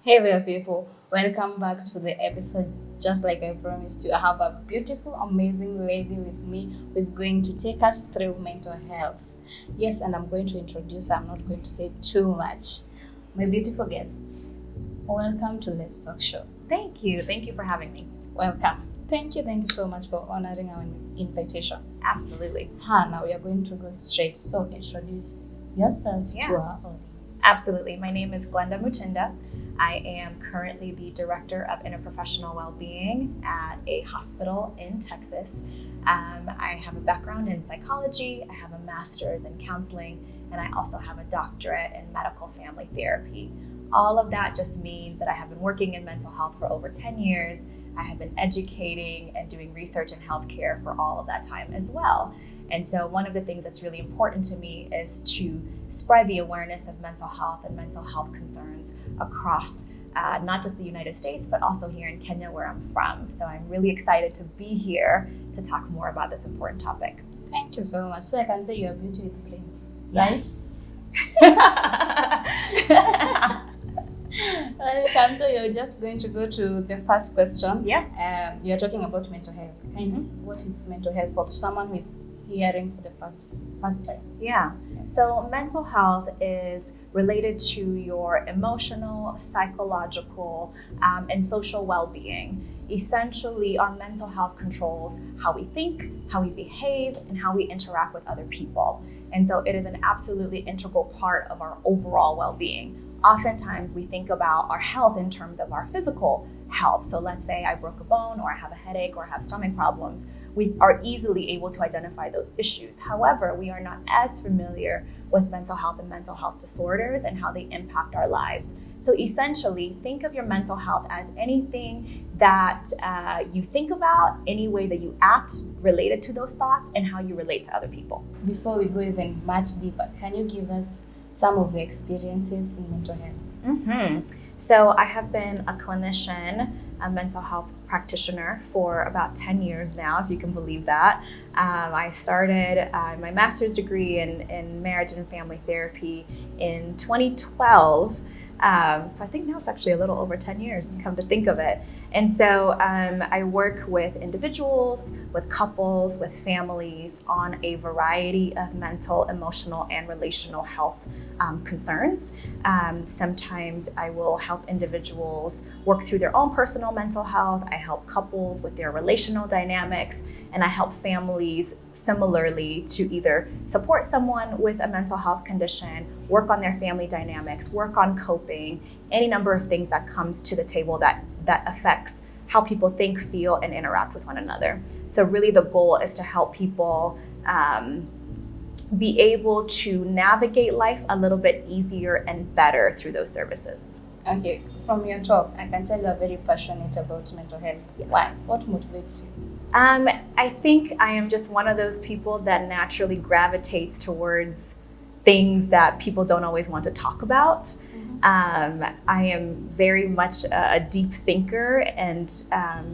Hey there, people. Welcome back to the episode. Just like I promised you, I have a beautiful, amazing lady with me who is going to take us through mental health. Yes, and I'm going to introduce her. I'm not going to say too much. My beautiful guest, welcome to Let's Talk Show. Thank you. Thank you for having me. Welcome. Thank you so much for honoring our invitation. Absolutely. Now we are going to go straight. So introduce yourself to our audience. Absolutely. My name is Glenda Mutinda. I am currently the Director of Interprofessional Well-Being at a hospital in Texas. I have a background in psychology, I have a master's in counseling, and I also have a doctorate in medical family therapy. All of that just means that I have been working in mental health for over 10 years. I have been educating and doing research in healthcare for all of that time as well. And so one of the things that's really important to me is to spread the awareness of mental health and mental health concerns across not just the United States, but also here in Kenya, where I'm from. So I'm really excited to be here to talk more about this important topic. Thank you so much. So I can say you're beauty with brains, Yes. right? Welcome. So you're just going to go to the first question. Yeah. You're talking about mental health. What is mental health for someone who is hearing for the first time? Yeah. So mental health is related to your emotional, psychological, and social well-being. Essentially, our mental health controls how we think, how we behave, and how we interact with other people. And so it is an absolutely integral part of our overall well-being. Oftentimes, we think about our health in terms of our physical health. So let's say I broke a bone, or I have a headache, or I have stomach problems. We are easily able to identify those issues. However, we are not as familiar with mental health and mental health disorders and how they impact our lives. So essentially, think of your mental health as anything that you think about, any way that you act related to those thoughts, and how you relate to other people. Before we go even much deeper, can you give us some of your experiences in mental health? So I have been a clinician, a mental health practitioner for about 10 years now, if you can believe that. I started my master's degree in marriage and family therapy in 2012. So I think now it's actually a little over 10 years, come to think of it. And so I work with individuals, with couples, with families on a variety of mental, emotional, and relational health concerns. Sometimes I will help individuals work through their own personal mental health. I help couples with their relational dynamics, and I help families similarly to either support someone with a mental health condition, work on their family dynamics, work on coping, any number of things that comes to the table that affects how people think, feel, and interact with one another. So really the goal is to help people be able to navigate life a little bit easier and better through those services. Okay, from your talk, I can tell you are very passionate about mental health. Yes. Why? What motivates you? I think I am just one of those people that naturally gravitates towards things that people don't always want to talk about. I am very much a deep thinker, and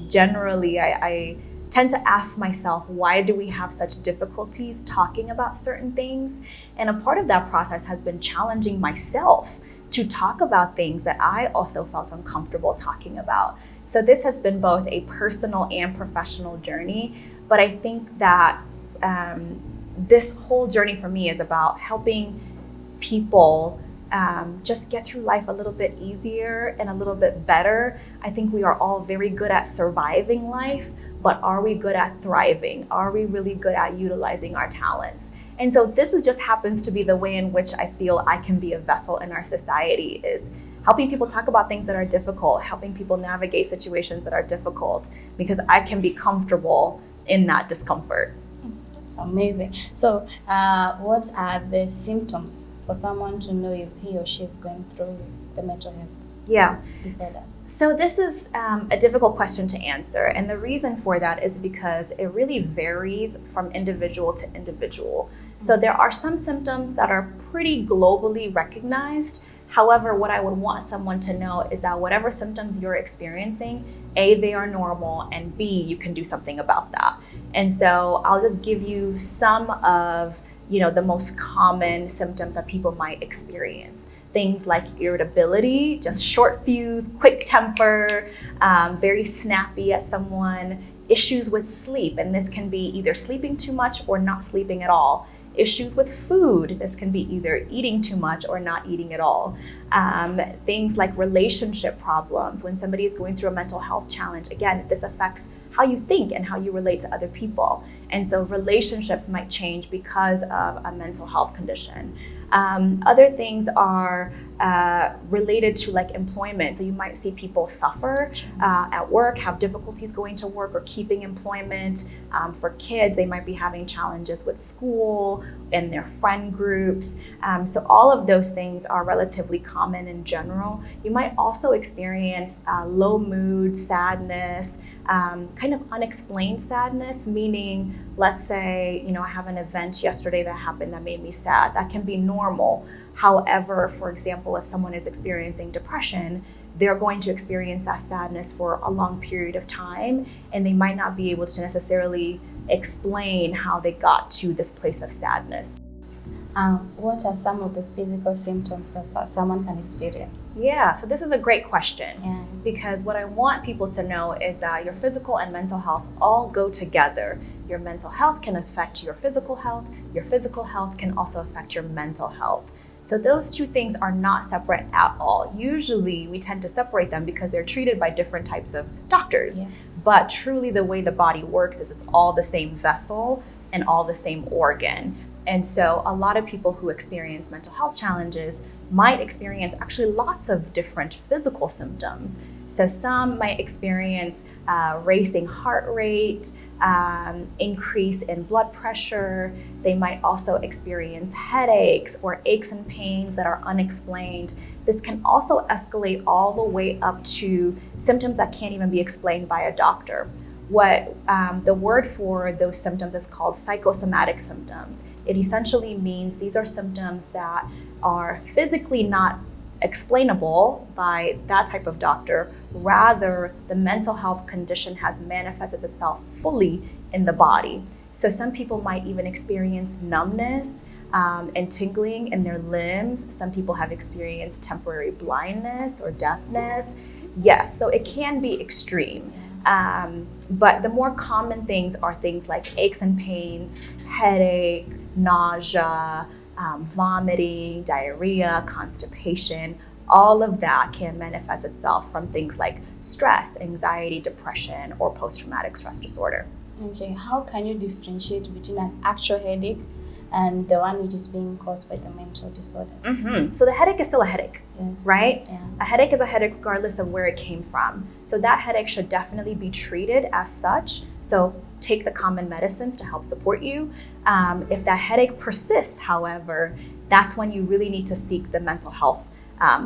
generally I tend to ask myself, why do we have such difficulties talking about certain things? And a part of that process has been challenging myself to talk about things that I also felt uncomfortable talking about. So this has been both a personal and professional journey, but I think that this whole journey for me is about helping people just get through life a little bit easier and a little bit better. I think we are all very good at surviving life, but are we good at thriving? Are we really good at utilizing our talents? And so this just happens to be the way in which I feel I can be a vessel in our society, is helping people talk about things that are difficult, helping people navigate situations that are difficult, because I can be comfortable in that discomfort. That's amazing. So what are the symptoms for someone to know if he or she is going through the mental health disorders? So this is a difficult question to answer. And the reason for that is because it really varies from individual to individual. So there are some symptoms that are pretty globally recognized. However, what I would want someone to know is that whatever symptoms you're experiencing, A, they are normal, and B, you can do something about that. And so I'll just give you some of, the most common symptoms that people might experience. Things like irritability, just short fuse, quick temper, very snappy at someone, issues with sleep, and this can be either sleeping too much or not sleeping at all. Issues with food, this can be either eating too much or not eating at all. Things like relationship problems, when somebody is going through a mental health challenge, again, this affects how you think and how you relate to other people. And so relationships might change because of a mental health condition. Other things are related to like employment. So you might see people suffer at work, have difficulties going to work or keeping employment. For kids, they might be having challenges with school and their friend groups. So all of those things are relatively common in general. You might also experience low mood, sadness, kind of unexplained sadness, meaning, let's say, I have an event yesterday that happened that made me sad. That can be normal. However, for example, if someone is experiencing depression, they're going to experience that sadness for a long period of time, and they might not be able to necessarily explain how they got to this place of sadness. What are some of the physical symptoms that someone can experience? Yeah, so this is a great question, because what I want people to know is that your physical and mental health all go together. Your mental health can affect your physical health can also affect your mental health. So those two things are not separate at all. Usually we tend to separate them because they're treated by different types of doctors. Yes. But truly the way the body works is it's all the same vessel and all the same organ. And so a lot of people who experience mental health challenges might experience actually lots of different physical symptoms. So some might experience racing heart rate, increase in blood pressure. They might also experience headaches or aches and pains that are unexplained. This can also escalate all the way up to symptoms that can't even be explained by a doctor. What the word for those symptoms is called psychosomatic symptoms. It essentially means these are symptoms that are physically not explainable by that type of doctor. Rather, the mental health condition has manifested itself fully in the body. So some people might even experience numbness and tingling in their limbs. Some people have experienced temporary blindness or deafness. Yes, so it can be extreme. But the more common things are things like aches and pains, headache, nausea, vomiting, diarrhea, constipation. All of that can manifest itself from things like stress, anxiety, depression, or post-traumatic stress disorder. Okay, how can you differentiate between an actual headache and the one which is being caused by the mental disorder? So the headache is still a headache, Yes. right? Yeah. A headache is a headache regardless of where it came from. So that headache should definitely be treated as such. So take the common medicines to help support you. If that headache persists, however, that's when you really need to seek the mental health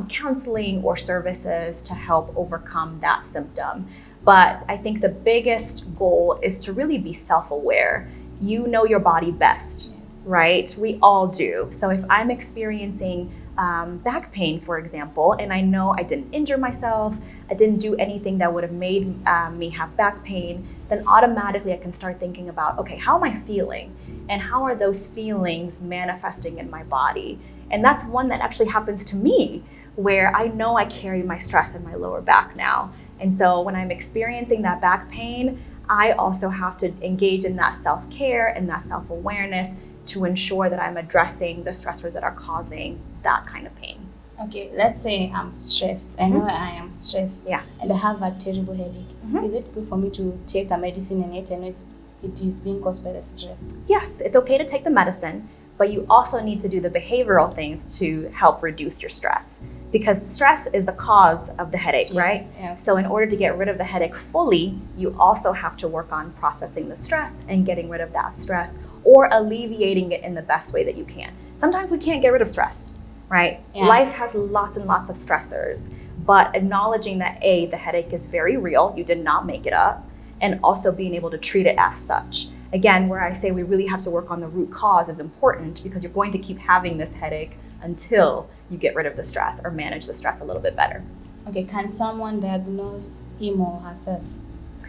counseling or services to help overcome that symptom. But I think the biggest goal is to really be self-aware. You know your body best, right? We all do. So if I'm experiencing back pain, for example, and I know I didn't injure myself, I didn't do anything that would have made me have back pain, then automatically I can start thinking about, okay, how am I feeling? And how are those feelings manifesting in my body? And that's one that actually happens to me, where I know I carry my stress in my lower back now. And so when I'm experiencing that back pain, I also have to engage in that self-care and that self-awareness to ensure that I'm addressing the stressors that are causing that kind of pain. Okay, let's say I'm stressed. I know I am stressed. Yeah. And I have a terrible headache. Is it good for me to take a medicine and yet I know it is being caused by the stress? Yes, it's okay to take the medicine, but you also need to do the behavioral things to help reduce your stress, because stress is the cause of the headache, right? Yes. So in order to get rid of the headache fully, you also have to work on processing the stress and getting rid of that stress, or alleviating it in the best way that you can. Sometimes we can't get rid of stress, right? Yeah. Life has lots and lots of stressors, but acknowledging that A, the headache is very real, you did not make it up, and also being able to treat it as such. Again, where I say we really have to work on the root cause is important, because you're going to keep having this headache until you get rid of the stress or manage the stress a little bit better. Okay, can someone diagnose him or herself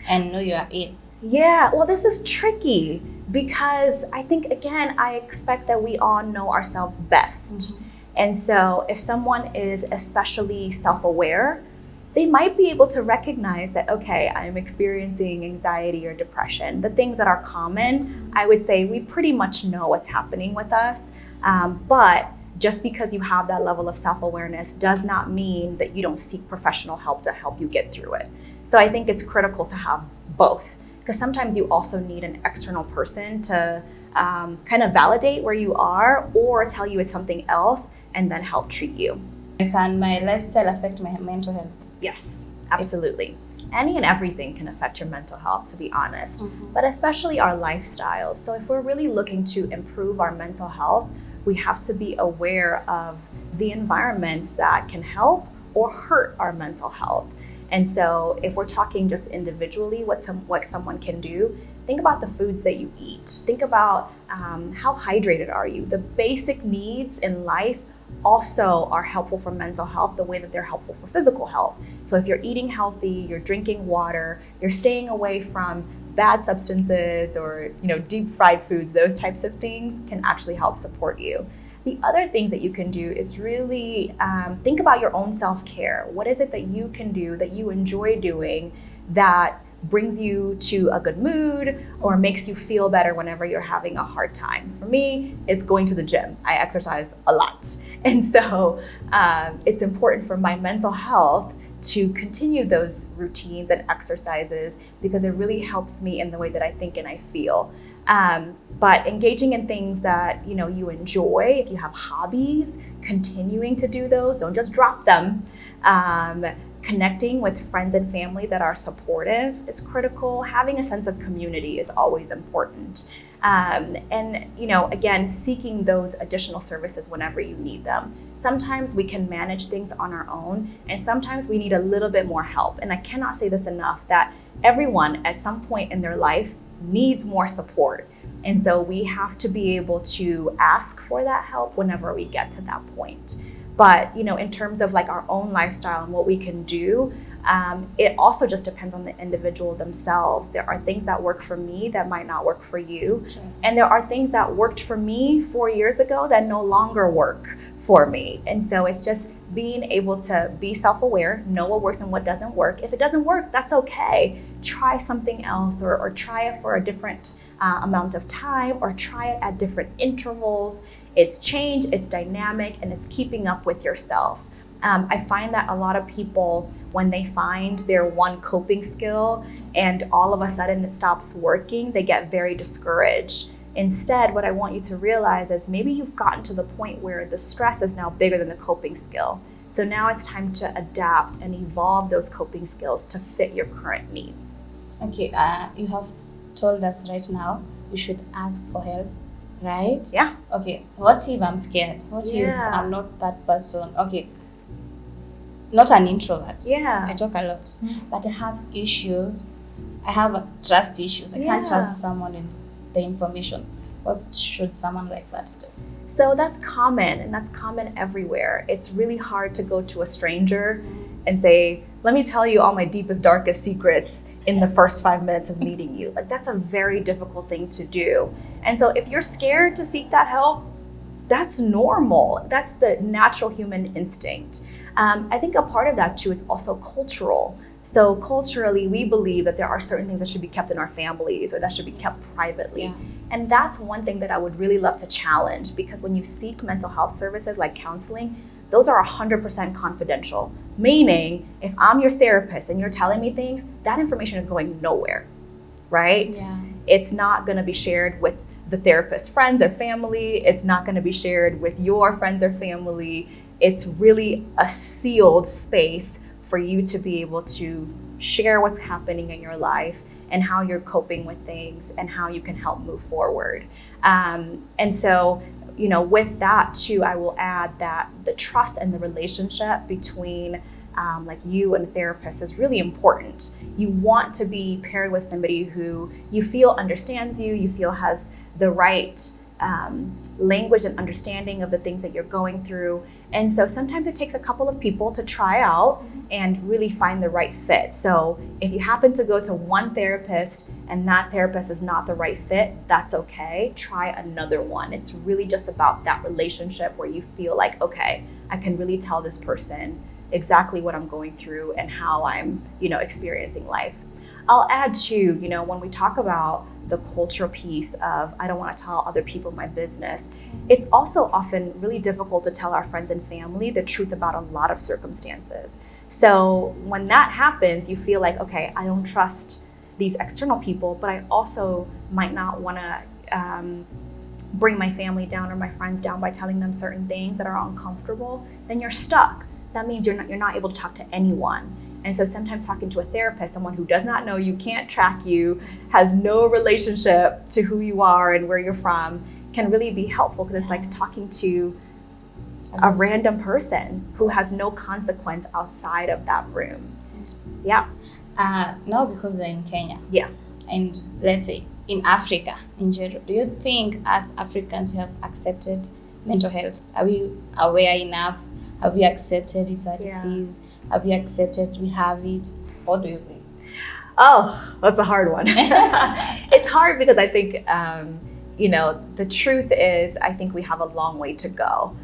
and know you are it? Yeah, well, this is tricky because I think, again, I expect that we all know ourselves best. And so if someone is especially self-aware, they might be able to recognize that, okay, I'm experiencing anxiety or depression. The things that are common, I would say we pretty much know what's happening with us. But just because you have that level of self-awareness does not mean that you don't seek professional help to help you get through it. So I think it's critical to have both, because sometimes you also need an external person to kind of validate where you are or tell you it's something else and then help treat you. Can my lifestyle affect my mental health? Yes, absolutely. Any and everything can affect your mental health, to be honest, but especially our lifestyles. So if we're really looking to improve our mental health, we have to be aware of the environments that can help or hurt our mental health. And so if we're talking just individually, what someone can do, think about the foods that you eat. Think about how hydrated are you? The basic needs in life also are helpful for mental health the way that they're helpful for physical health. So if you're eating healthy, you're drinking water, you're staying away from bad substances or deep fried foods, those types of things can actually help support you. The other things that you can do is really think about your own self-care. What is it that you can do that you enjoy doing that brings you to a good mood or makes you feel better whenever you're having a hard time? For me, it's going to the gym. I exercise a lot. And so it's important for my mental health to continue those routines and exercises because it really helps me in the way that I think and I feel. But engaging in things that you enjoy, if you have hobbies, continuing to do those, don't just drop them. Connecting with friends and family that are supportive is critical. Having a sense of community is always important. And again, seeking those additional services whenever you need them. Sometimes we can manage things on our own, and sometimes we need a little bit more help. And I cannot say this enough that everyone at some point in their life needs more support. And so we have to be able to ask for that help whenever we get to that point. But, in terms of like our own lifestyle and what we can do, it also just depends on the individual themselves. There are things that work for me that might not work for you. Sure. And there are things that worked for me 4 years ago that no longer work for me. And so it's just being able to be self-aware, know what works and what doesn't work. If it doesn't work, that's okay. Try something else or try it for a different amount of time or try it at different intervals. It's change, it's dynamic, and it's keeping up with yourself. I find that a lot of people, when they find their one coping skill and all of a sudden it stops working, they get very discouraged. Instead, what I want you to realize is maybe you've gotten to the point where the stress is now bigger than the coping skill. So now it's time to adapt and evolve those coping skills to fit your current needs. Okay, you have told us right now we should ask for help. Right? Yeah. Okay. What if I'm scared? What if I'm not that person? Okay. Not an introvert. Yeah. I talk a lot. But I have issues. I have trust issues. I can't trust someone with the information. What should someone like that do? So that's common, and that's common everywhere. It's really hard to go to a stranger and say, let me tell you all my deepest, darkest secrets in the first 5 minutes of meeting you. Like, that's a very difficult thing to do. And so if you're scared to seek that help, that's normal. That's the natural human instinct. I think a part of that too is also cultural. So culturally, we believe that there are certain things that should be kept in our families or that should be kept privately. Yeah. And that's one thing that I would really love to challenge, because when you seek mental health services like counseling, those are 100% confidential. Meaning, if I'm your therapist and you're telling me things, that information is going nowhere, right? Yeah. It's not gonna be shared with the therapist's friends or family. It's not gonna be shared with your friends or family. It's really a sealed space for you to be able to share what's happening in your life and how you're coping with things and how you can help move forward. And so, with that too, I will add that the trust and the relationship between like you and a therapist is really important. You want to be paired with somebody who you feel understands you, you feel has the right language and understanding of the things that you're going through. And so sometimes it takes a couple of people to try out and really find the right fit. So if you happen to go to one therapist and that therapist is not the right fit, that's okay. Try another one. It's really just about that relationship where you feel like, okay, I can really tell this person exactly what I'm going through and how I'm, experiencing life. I'll add too, when we talk about the cultural piece of, I don't want to tell other people my business, it's also often really difficult to tell our friends and family the truth about a lot of circumstances. So when that happens, you feel like, okay, I don't trust these external people, but I also might not want to bring my family down or my friends down by telling them certain things that are uncomfortable. Then you're stuck. That means you're not able to talk to anyone. And so sometimes talking to a therapist, someone who does not know you, can't track you, has no relationship to who you are and where you're from, can really be helpful, because it's like talking to a random person who has no consequence outside of that room. Yeah. No, because we're in Kenya. Yeah. And let's say in Africa in general, do you think as Africans we have accepted mental health? Are we aware enough? Have we accepted it's a disease? Have we accepted we have it? What do you think? Oh, that's a hard one. It's hard because I think, the truth is, I think we have a long way to go.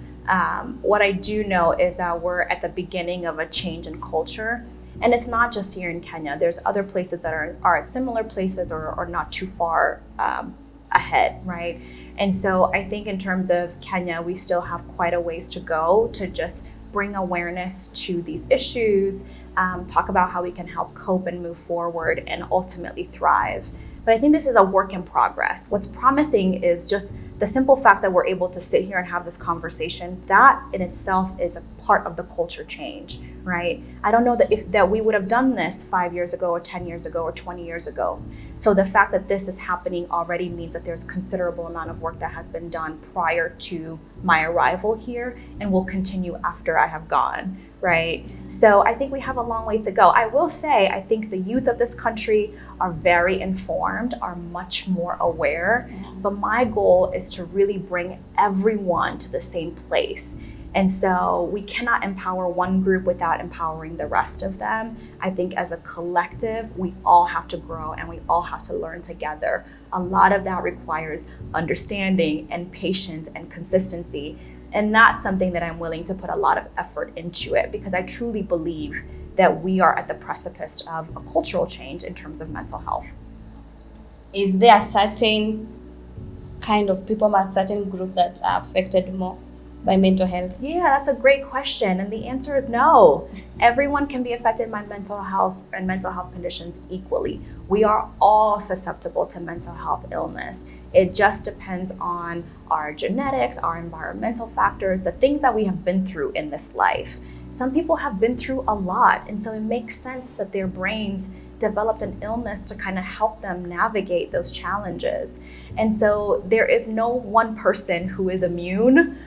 What I do know is that we're at the beginning of a change in culture. And it's not just here in Kenya. There's other places that are at similar places or not too far ahead, right? And so I think in terms of Kenya, we still have quite a ways to go to just bring awareness to these issues, talk about how we can help cope and move forward and ultimately thrive. But I think this is a work in progress. What's promising is just the simple fact that we're able to sit here and have this conversation. That in itself is a part of the culture change, right? I don't know that we would have done this 5 years ago or 10 years ago or 20 years ago. So the fact that this is happening already means that there's considerable amount of work that has been done prior to my arrival here and will continue after I have gone, right? So I think we have a long way to go. I will say, I think the youth of this country are very informed, are much more aware, but my goal is to really bring everyone to the same place. And so we cannot empower one group without empowering the rest of them. I think as a collective, we all have to grow and we all have to learn together. A lot of that requires understanding and patience and consistency. And that's something that I'm willing to put a lot of effort into it, because I truly believe that we are at the precipice of a cultural change in terms of mental health. Is there a certain kind of people, a certain group that are affected more by mental health? Yeah, that's a great question. And the answer is no. Everyone can be affected by mental health and mental health conditions equally. We are all susceptible to mental health illness. It just depends on our genetics, our environmental factors, the things that we have been through in this life. Some people have been through a lot, and so it makes sense that their brains developed an illness to kind of help them navigate those challenges. And so there is no one person who is immune,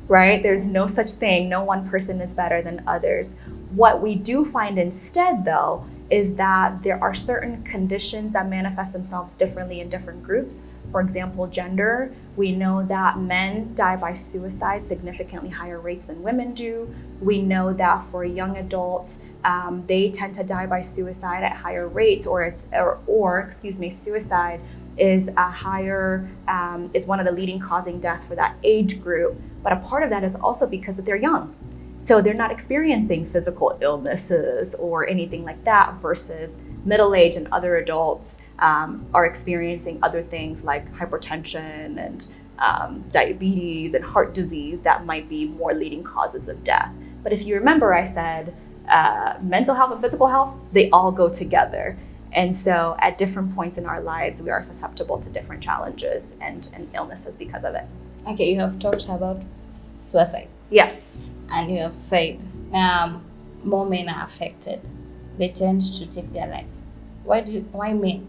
right? There's no such thing. No one person is better than others. What we do find instead, though, is that there are certain conditions that manifest themselves differently in different groups. For example, gender. We know that men die by suicide significantly higher rates than women do. We know that for young adults, they tend to die by suicide at higher rates, suicide is a higher, is one of the leading causing deaths for that age group. But a part of that is also because that they're young. So they're not experiencing physical illnesses or anything like that, versus middle-aged and other adults are experiencing other things like hypertension and diabetes and heart disease that might be more leading causes of death. But if you remember, I said mental health and physical health, they all go together. And so at different points in our lives, we are susceptible to different challenges and illnesses because of it. Okay, you have talked about suicide. Yes. And you have said more men are affected. They tend to take their life. Why men?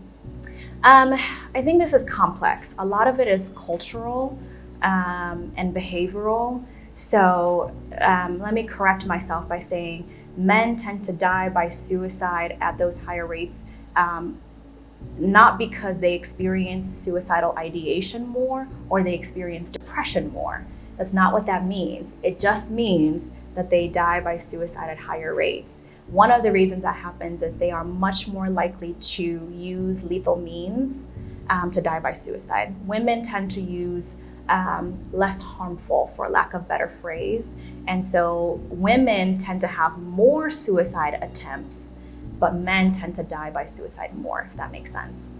I think this is complex. A lot of it is cultural and behavioral. So let me correct myself by saying men tend to die by suicide at those higher rates not because they experience suicidal ideation more or they experience depression more. That's not what that means. It just means that they die by suicide at higher rates. One of the reasons that happens is they are much more likely to use lethal means to die by suicide. Women tend to use less harmful, for lack of better phrase. And so women tend to have more suicide attempts, but men tend to die by suicide more, if that makes sense.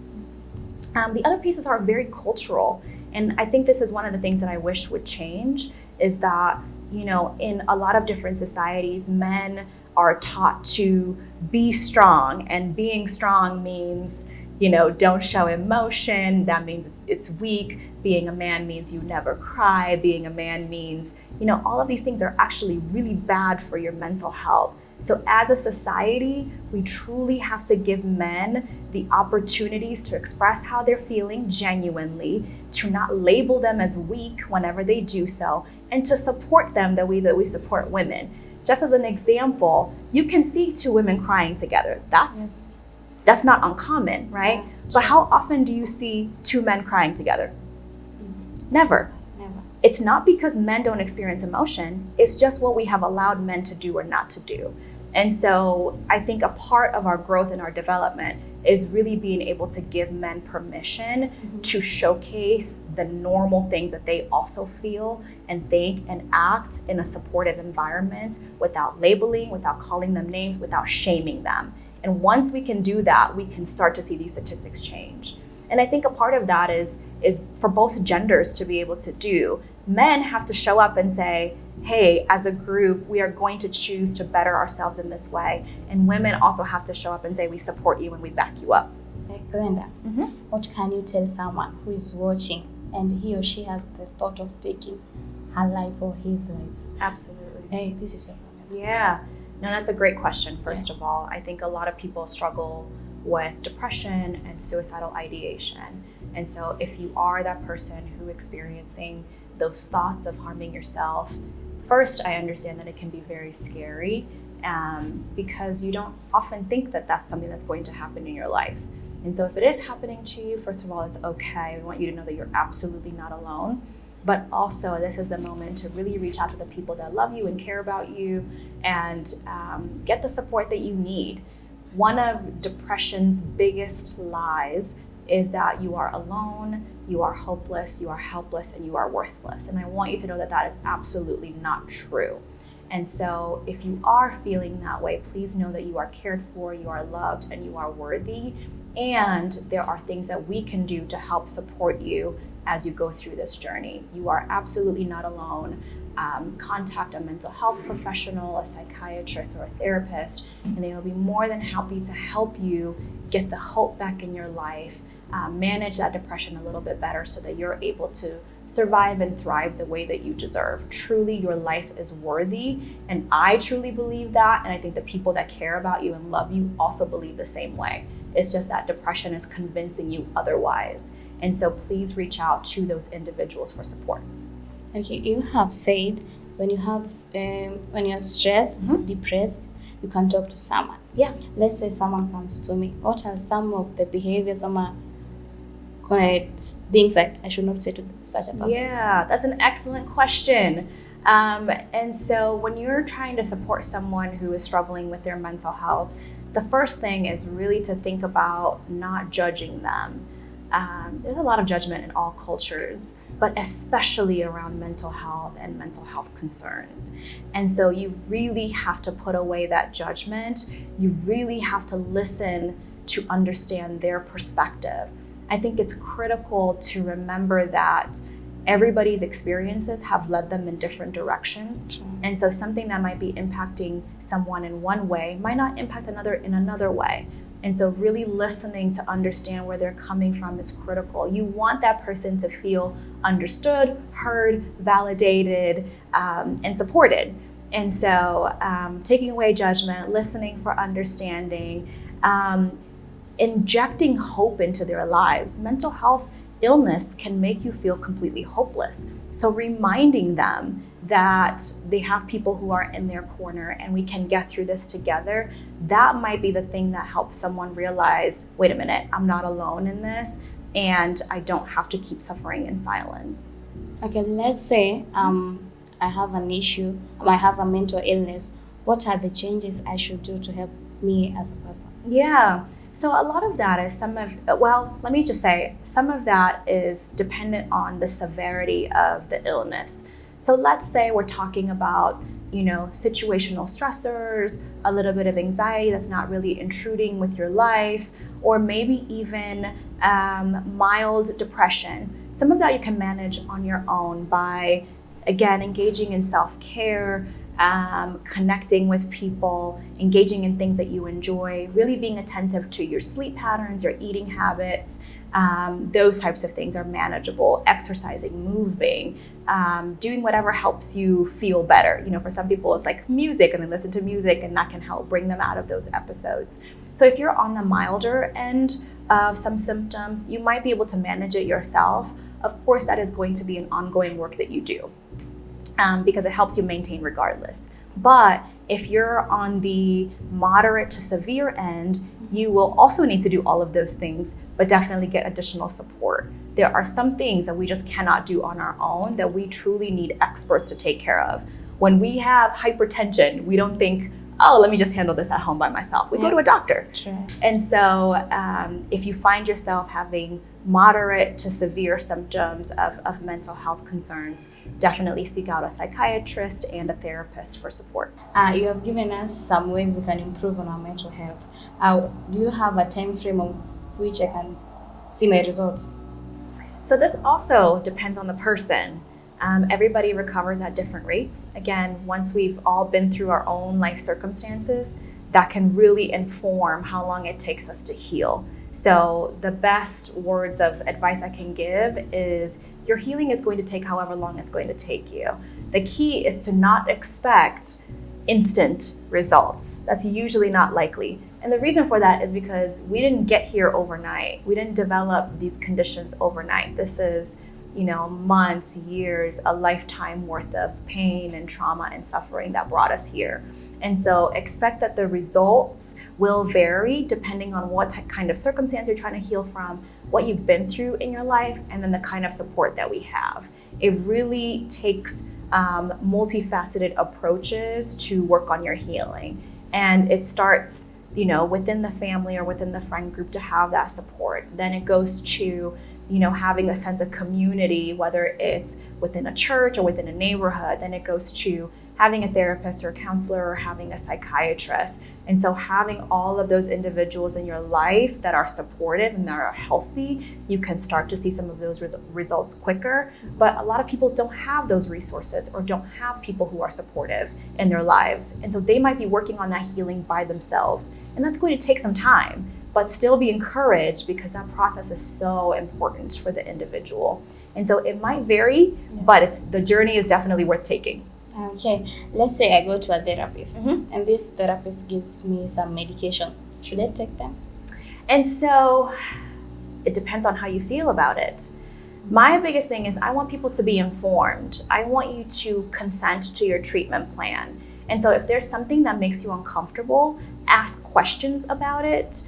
The other pieces are very cultural. And I think this is one of the things that I wish would change, is that, you know, in a lot of different societies, men are taught to be strong, and being strong means, you know, don't show emotion. That means it's weak. Being a man means you never cry. Being a man means, you know, all of these things are actually really bad for your mental health. So as a society, we truly have to give men the opportunities to express how they're feeling genuinely, to not label them as weak whenever they do so, and to support them the way that we support women. Just as an example, you can see two women crying together. That's not uncommon, right? Yeah, but how often do you see two men crying together? Never. It's not because men don't experience emotion. It's just what we have allowed men to do or not to do. And so I think a part of our growth and our development is really being able to give men permission to showcase the normal things that they also feel and think and act in a supportive environment, without labeling, without calling them names, without shaming them. And once we can do that, we can start to see these statistics change. And I think a part of that is for both genders to be able to do. Men have to show up and say, hey, as a group, we are going to choose to better ourselves in this way. And women also have to show up and say, we support you and we back you up. Glenda, what can you tell someone who is watching and he or she has the thought of taking her life or his life? Absolutely. Hey, this is so funny. Yeah. No, that's a great question, first of all. I think a lot of people struggle with depression and suicidal ideation. And so if you are that person who is experiencing those thoughts of harming yourself, first, I understand that it can be very scary because you don't often think that that's something that's going to happen in your life. And so if it is happening to you, first of all, it's okay. We want you to know that you're absolutely not alone. But also, this is the moment to really reach out to the people that love you and care about you and get the support that you need. One of depression's biggest lies is that you are alone, you are hopeless, you are helpless, and you are worthless. And I want you to know that that is absolutely not true. And so if you are feeling that way, please know that you are cared for, you are loved, and you are worthy. And there are things that we can do to help support you as you go through this journey. You are absolutely not alone. Contact a mental health professional, a psychiatrist, or a therapist, and they will be more than happy to help you get the hope back in your life, manage that depression a little bit better so that you're able to survive and thrive the way that you deserve. Truly, your life is worthy, and I truly believe that, and I think the people that care about you and love you also believe the same way. It's just that depression is convincing you otherwise. And so please reach out to those individuals for support. Okay, you have said when you're stressed, depressed, you can talk to someone. Yeah. Let's say someone comes to me. What are some of the behaviors or things that I should not say to such a person? Yeah, that's an excellent question. And so when you're trying to support someone who is struggling with their mental health, the first thing is really to think about not judging them. There's a lot of judgment in all cultures, but especially around mental health and mental health concerns. And so you really have to put away that judgment. You really have to listen to understand their perspective. I think it's critical to remember that everybody's experiences have led them in different directions. Sure. And so something that might be impacting someone in one way might not impact another in another way. And so really listening to understand where they're coming from is critical. You want that person to feel understood, heard, validated, and supported. And so taking away judgment, listening for understanding, injecting hope into their lives. Mental health illness can make you feel completely hopeless. So reminding them that they have people who are in their corner and we can get through this together, that might be the thing that helps someone realize, wait a minute, I'm not alone in this and I don't have to keep suffering in silence. Okay, let's say I have an issue, I have a mental illness. What are the changes I should do to help me as a person? Yeah. So a lot of that is some of that is dependent on the severity of the illness. So let's say we're talking about, situational stressors, a little bit of anxiety that's not really intruding with your life, or maybe even mild depression. Some of that you can manage on your own by, again, engaging in self-care, connecting with people, engaging in things that you enjoy, really being attentive to your sleep patterns, your eating habits. Those types of things are manageable. Exercising, moving, doing whatever helps you feel better. For some people it's like music, and they listen to music, and that can help bring them out of those episodes. So if you're on the milder end of some symptoms, you might be able to manage it yourself. Of course, that is going to be an ongoing work that you do. Because it helps you maintain regardless. But if you're on the moderate to severe end, you will also need to do all of those things, but definitely get additional support. There are some things that we just cannot do on our own that we truly need experts to take care of. When we have hypertension, we don't think, oh, let me just handle this at home by myself. We go to a doctor. True. And so if you find yourself having moderate to severe symptoms of mental health concerns, definitely seek out a psychiatrist and a therapist for support. You have given us some ways we can improve on our mental health. Do you have a time frame of which I can see my results? So this also depends on the person. Everybody recovers at different rates. Again, once we've all been through our own life circumstances, that can really inform how long it takes us to heal. So the best words of advice I can give is your healing is going to take however long it's going to take you. The key is to not expect instant results. That's usually not likely. And the reason for that is because we didn't get here overnight. We didn't develop these conditions overnight. This is, months, years, a lifetime worth of pain and trauma and suffering that brought us here. And so expect that the results will vary depending on what kind of circumstance you're trying to heal from, what you've been through in your life, and then the kind of support that we have. It really takes multifaceted approaches to work on your healing. And it starts, within the family or within the friend group to have that support. Then it goes to having a sense of community, whether it's within a church or within a neighborhood. Then it goes to having a therapist or a counselor or having a psychiatrist. And so having all of those individuals in your life that are supportive and that are healthy, you can start to see some of those results quicker. But a lot of people don't have those resources or don't have people who are supportive in their lives. And so they might be working on that healing by themselves. And that's going to take some time, but still be encouraged because that process is so important for the individual. And so it might vary, but the journey is definitely worth taking. Okay, let's say I go to a therapist and this therapist gives me some medication. Should I take them? And so it depends on how you feel about it. My biggest thing is I want people to be informed. I want you to consent to your treatment plan. And so if there's something that makes you uncomfortable, ask questions about it.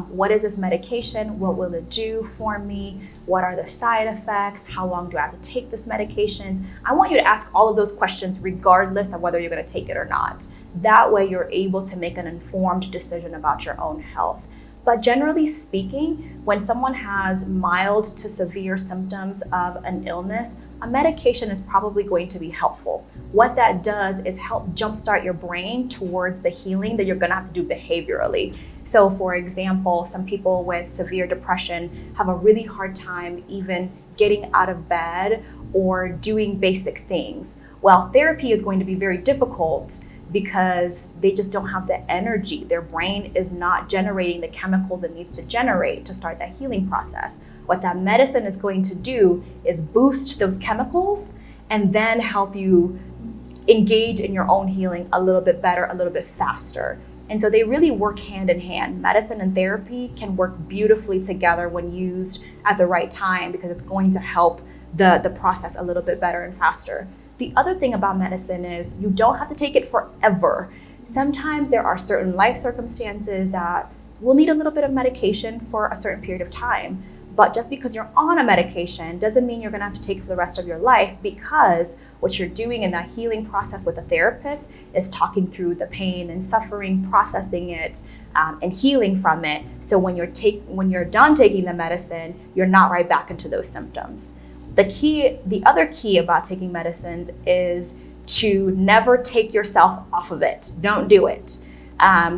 What is this medication? What will it do for me? What are the side effects? How long do I have to take this medication? I want you to ask all of those questions regardless of whether you're going to take it or not. That way you're able to make an informed decision about your own health. But generally speaking, when someone has mild to severe symptoms of an illness, a medication is probably going to be helpful. What that does is help jumpstart your brain towards the healing that you're going to have to do behaviorally. So for example, some people with severe depression have a really hard time even getting out of bed or doing basic things. Well, therapy is going to be very difficult because they just don't have the energy. Their brain is not generating the chemicals it needs to generate to start that healing process. What that medicine is going to do is boost those chemicals and then help you engage in your own healing a little bit better, a little bit faster. And so they really work hand in hand. Medicine and therapy can work beautifully together when used at the right time because it's going to help the process a little bit better and faster. The other thing about medicine is you don't have to take it forever. Sometimes there are certain life circumstances that will need a little bit of medication for a certain period of time. But just because you're on a medication doesn't mean you're gonna have to take it for the rest of your life, because what you're doing in that healing process with a therapist is talking through the pain and suffering, processing it, and healing from it. So when you're done taking the medicine, you're not right back into those symptoms. The other key about taking medicines is to never take yourself off of it. Don't do it.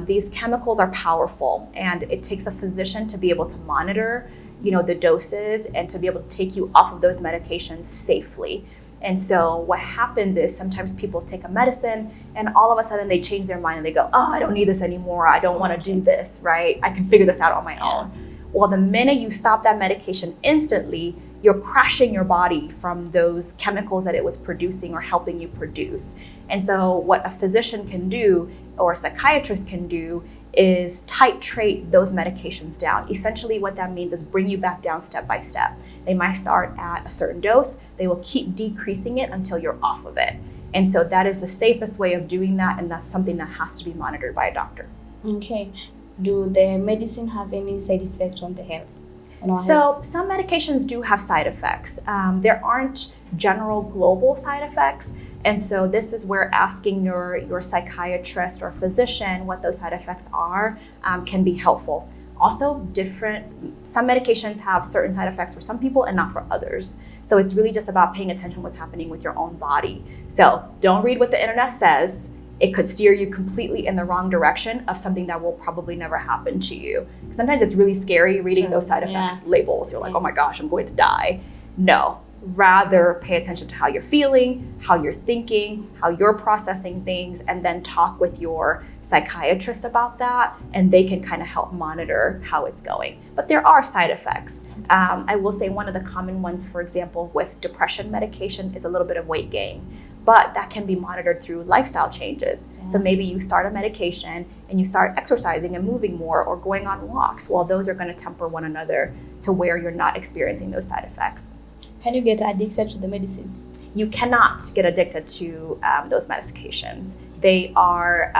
These chemicals are powerful, and it takes a physician to be able to monitor the doses and to be able to take you off of those medications safely. And so what happens is sometimes people take a medicine and all of a sudden they change their mind and they go, oh, I don't need this anymore. I don't want to do this, right? I can figure this out on my own. Well, the minute you stop that medication instantly, you're crashing your body from those chemicals that it was producing or helping you produce. And so what a physician can do or a psychiatrist can do is titrate those medications down. Essentially what that means is bring you back down step by step. They might start at a certain dose. They will keep decreasing it until you're off of it. And so that is the safest way of doing that, and that's something that has to be monitored by a doctor. Okay. Do the medicine have any side effects on the health? So some medications do have side effects. There aren't general global side effects. And so this is where asking your psychiatrist or physician what those side effects are can be helpful. Also, some medications have certain side effects for some people and not for others. So it's really just about paying attention to what's happening with your own body. So don't read what the internet says. It could steer you completely in the wrong direction of something that will probably never happen to you. Sometimes it's really scary reading those side effects labels. You're like, oh my gosh, I'm going to die. No. Rather pay attention to how you're feeling, how you're thinking, how you're processing things, and then talk with your psychiatrist about that, and they can kind of help monitor how it's going. But there are side effects. I will say one of the common ones, for example, with depression medication is a little bit of weight gain, but that can be monitored through lifestyle changes. So maybe you start a medication and you start exercising and moving more or going on walks. Well, those are going to temper one another to where you're not experiencing those side effects. Can you get addicted to the medicines? You cannot get addicted to those medications. They are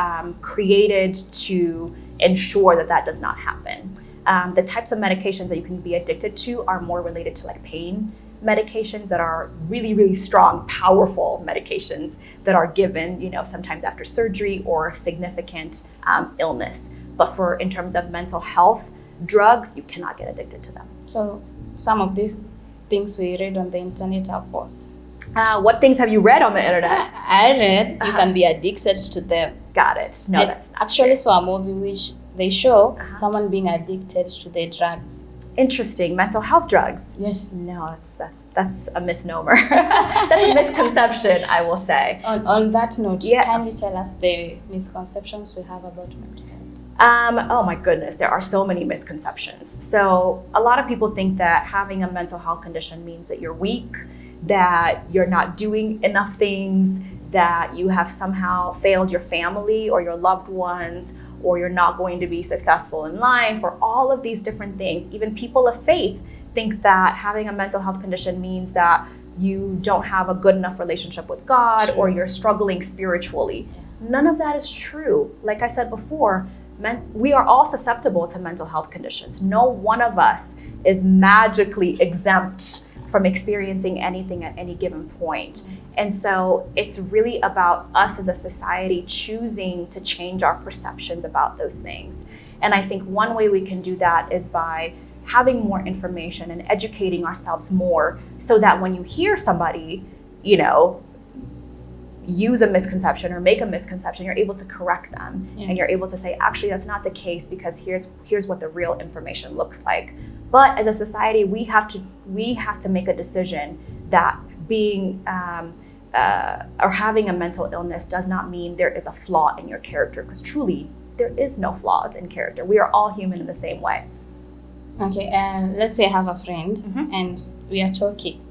created to ensure that does not happen. The types of medications that you can be addicted to are more related to like pain medications that are really, really strong, powerful medications that are given, sometimes after surgery or significant illness. But in terms of mental health drugs, you cannot get addicted to them. So some of these things we read on the internet are false. What things have you read on the internet? I read you can be addicted to them. Got it. No, that's not actually true. Saw a movie which they show someone being addicted to their drugs. Interesting. Mental health drugs. Yes. No, that's a misnomer. That's a misconception, I will say. On that note, kindly tell us the misconceptions we have about mental health. Oh my goodness, there are so many misconceptions. So a lot of people think that having a mental health condition means that you're weak, that you're not doing enough things, that you have somehow failed your family or your loved ones, or you're not going to be successful in life, or all of these different things. Even people of faith think that having a mental health condition means that you don't have a good enough relationship with God or you're struggling spiritually. None of that is true. Like I said before, we are all susceptible to mental health conditions. No one of us is magically exempt from experiencing anything at any given point. And so it's really about us as a society choosing to change our perceptions about those things. And I think one way we can do that is by having more information and educating ourselves more, so that when you hear somebody, use a misconception or make a misconception, you're able to correct them. Yes. And you're able to say, actually, that's not the case, because here's what the real information looks like. But as a society, we have to make a decision that being or having a mental illness does not mean there is a flaw in your character, because truly there is no flaws in character. We are all human in the same way. Okay, let's say I have a friend and we are talking,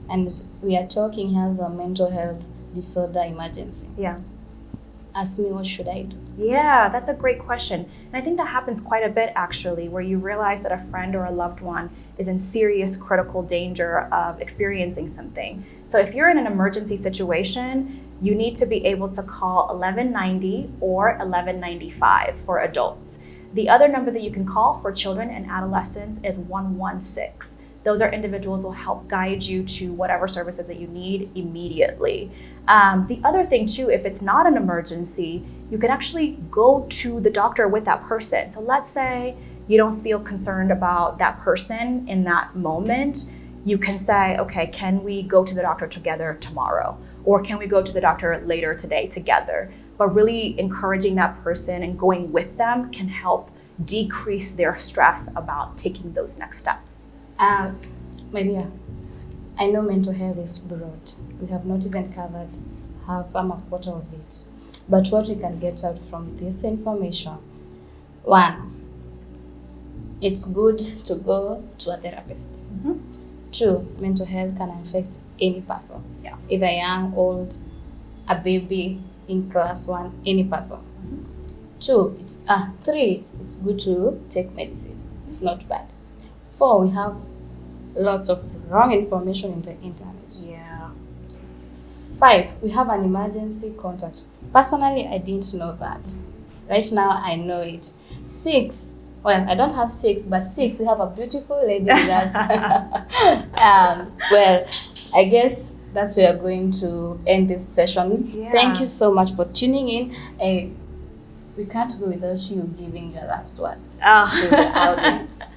he has a mental health disorder emergency. Yeah. ask me what should I do? Yeah, that's a great question. And I think that happens quite a bit actually, where you realize that a friend or a loved one is in serious critical danger of experiencing something. So if you're in an emergency situation, you need to be able to call 1190 or 1195 for adults. The other number that you can call for children and adolescents is 116. Those are individuals who will help guide you to whatever services that you need immediately. The other thing too, if it's not an emergency, you can actually go to the doctor with that person. So let's say you don't feel concerned about that person in that moment. You can say, okay, can we go to the doctor together tomorrow? Or can we go to the doctor later today together? But really encouraging that person and going with them can help decrease their stress about taking those next steps. My dear, I know mental health is broad. We have not even covered half a quarter of it. But what we can get out from this information, one, it's good to go to a therapist. Mm-hmm. Two, mental health can affect any person. Yeah. Either young, old, a baby in class 1, any person. Mm-hmm. Three, it's good to take medicine. It's not bad. 4, we have lots of wrong information in the internet. Yeah. 5, we have an emergency contact. Personally, I didn't know that. Right now, I know it. 6, well, I don't have 6, but 6, we have a beautiful lady with us. Well, I guess that's where we're going to end this session. Yeah. Thank you so much for tuning in. We can't go without you giving your last words to the audience.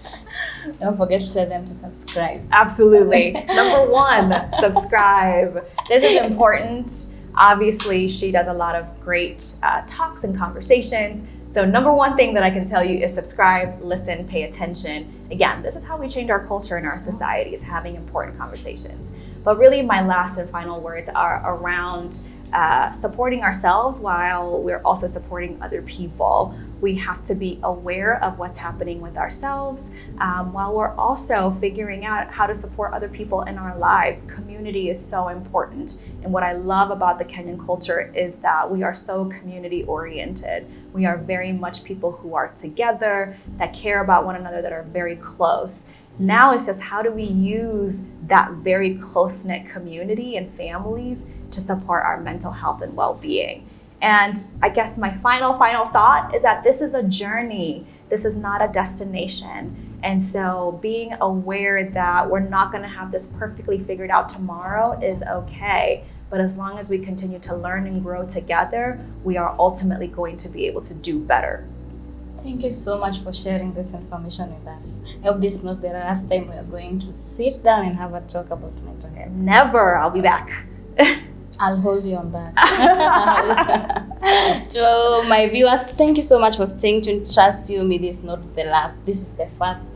Don't forget to tell them to subscribe. Absolutely. Number 1, subscribe. This is important. Obviously, she does a lot of great talks and conversations. So number 1 thing that I can tell you is subscribe, listen, pay attention. Again, this is how we change our culture and our society, is having important conversations. But really my last and final words are around supporting ourselves while we're also supporting other people. We have to be aware of what's happening with ourselves while we're also figuring out how to support other people in our lives. Community is so important. And what I love about the Kenyan culture is that we are so community oriented. We are very much people who are together, that care about one another, that are very close. Now it's just how do we use that very close-knit community and families to support our mental health and well-being. And I guess my final thought is that this is a journey. This is not a destination. And so being aware that we're not going to have this perfectly figured out tomorrow is okay. But as long as we continue to learn and grow together, we are ultimately going to be able to do better. Thank you so much for sharing this information with us. I hope this is not the last time we are going to sit down and have a talk about mental health. Never. I'll be back. I'll hold you on that. To my viewers, thank you so much for staying tuned. Trust you me, this is not the last. This is the first.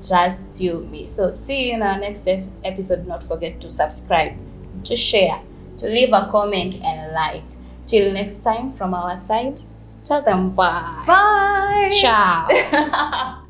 Trust you me. So see you in our next episode. Not forget to subscribe, to share, to leave a comment and like. Till next time from our side, tell them bye. Bye. Ciao.